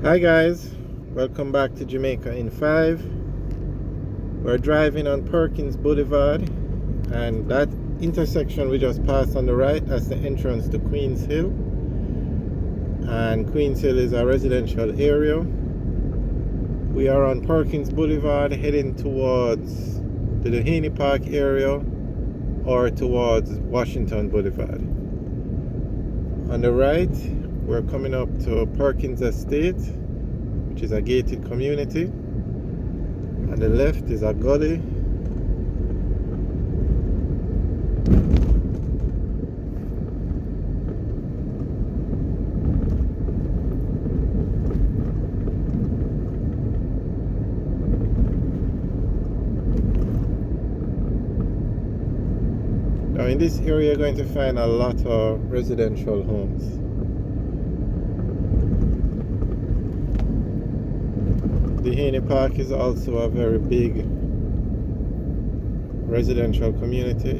Hi guys, welcome back to Jamaica in 5. We're driving on Perkins Blvd, and that intersection we just passed on the right, that's the entrance to Queens Hill. And Queens Hill is a residential area. We are on Perkins Blvd heading towards the Duhaney Park area or towards Washington Boulevard. On the right, we're coming up to Perkins Estate, which is a gated community. On the left is a gully. Now in this area you're going to find a lot of residential homes. Duhaney Park is also a very big residential community.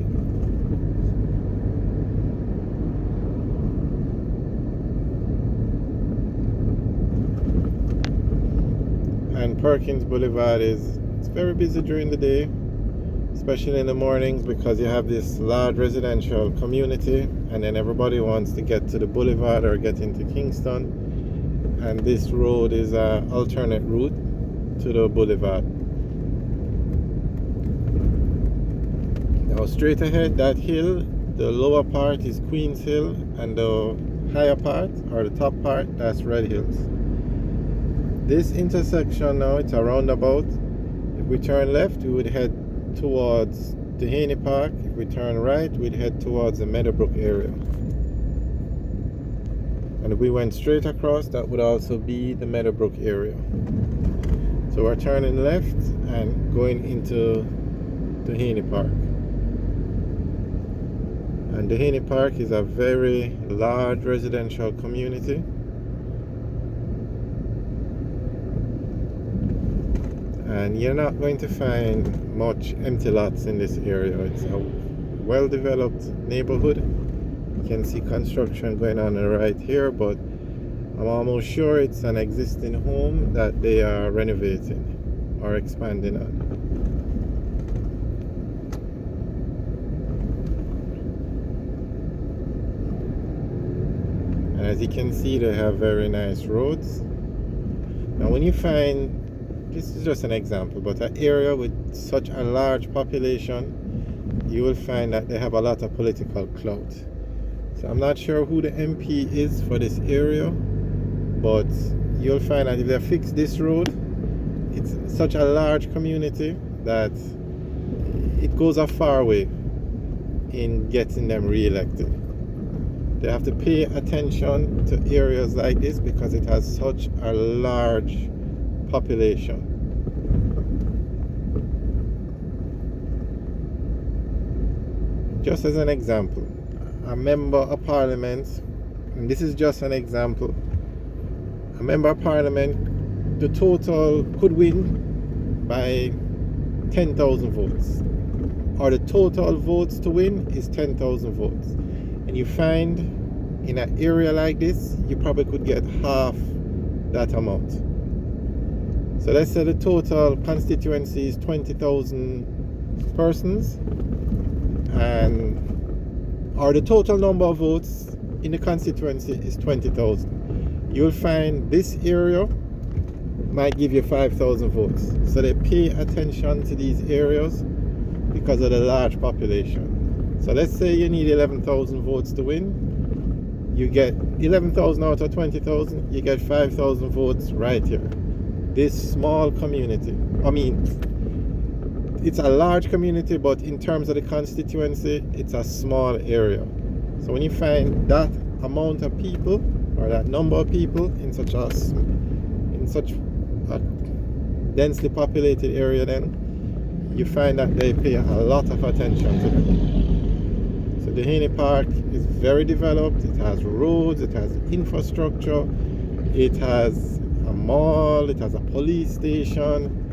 And Perkins Boulevard it's very busy during the day, especially in the mornings, because you have this large residential community and then everybody wants to get to the boulevard or get into Kingston, and this road is an alternate route to the boulevard. Now straight ahead, that hill, the lower part is Queens Hill, and the higher part or the top part, that's Red Hills. This intersection now, it's a roundabout. If we turn left, we would head towards Duhaney Park. If we turn right, we'd head towards the Meadowbrook area. And if we went straight across, that would also be the Meadowbrook area. So we're turning left and going into Duhaney Park. And Duhaney Park is a very large residential community. And you're not going to find much empty lots in this area. It's a well-developed neighborhood. You can see construction going on the right here, but I'm almost sure it's an existing home that they are renovating or expanding on. And as you can see, they have very nice roads. Now when you find, this is just an example, but an area with such a large population, you will find that they have a lot of political clout. So I'm not sure who the MP is for this area, but you'll find that if they fix this road, it's such a large community that it goes a far way in getting them re-elected. They have to pay attention to areas like this because it has such a large population. Just as an example, a member of parliament, and this is just an example, a member of parliament, the total could win by 10,000 votes, or the total votes to win is 10,000 votes. And you find in an area like this, you probably could get half that amount. So let's say the total constituency is 20,000 persons, or the total number of votes in the constituency is 20,000. You'll find this area might give you 5,000 votes. So they pay attention to these areas because of the large population. So let's say you need 11,000 votes to win. You get 11,000 out of 20,000, you get 5,000 votes right here. This small community, it's a large community, but in terms of the constituency, it's a small area. So when you find that amount of people, or that number of people in such a densely populated area, then you find that they pay a lot of attention to them. So Duhaney Park is very developed. It has roads, it has infrastructure, it has a mall, it has a police station.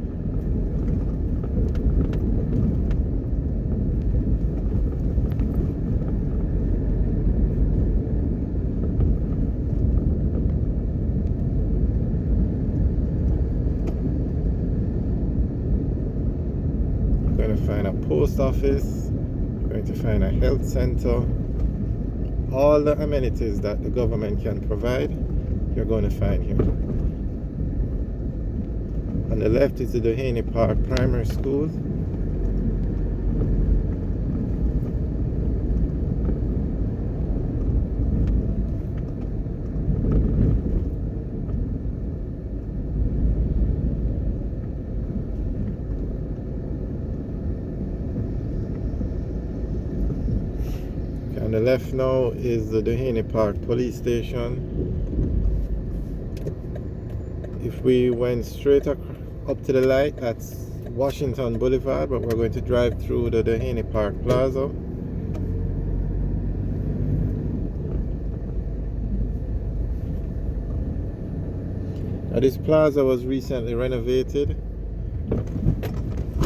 going to find a post office. You're going to find a health center. All the amenities that the government can provide, you're going to find here. On the left is the Duhaney Park Primary School. On the left now is the Duhaney Park Police Station. If we went straight up to the light, that's Washington Boulevard, but we're going to drive through the Duhaney Park Plaza. Now this plaza was recently renovated.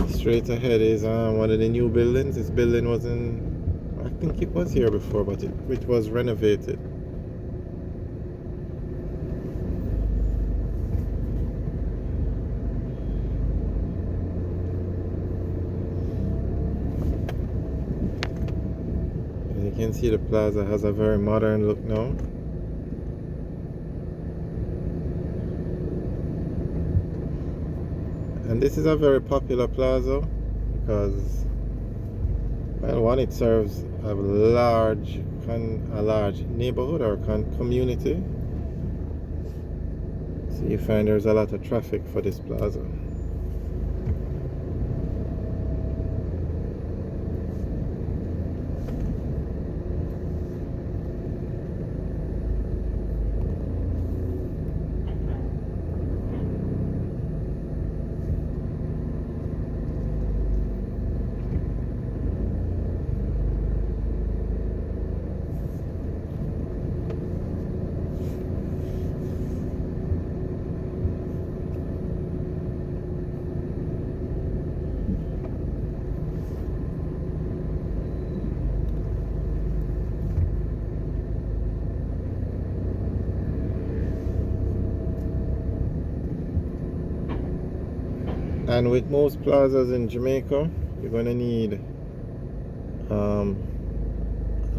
Straight ahead is one of the new buildings. This building was I think it was here before, but it was renovated. As you can see, the plaza has a very modern look now. And this is a very popular plaza because, well, one, it serves a large neighborhood or community. So you find there's a lot of traffic for this plaza. And with most plazas in Jamaica, you're going to need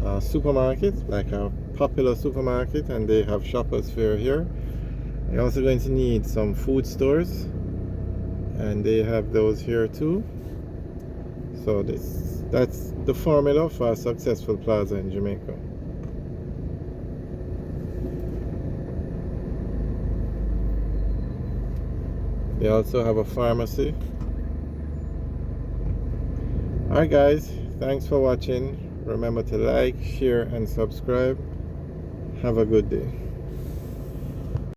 a supermarket, like a popular supermarket, and they have Shoppers Fair here. You're also going to need some food stores, and they have those here too. So that's the formula for a successful plaza in Jamaica. They also have a pharmacy. Alright guys, thanks for watching. Remember to like, share and subscribe. Have a good day.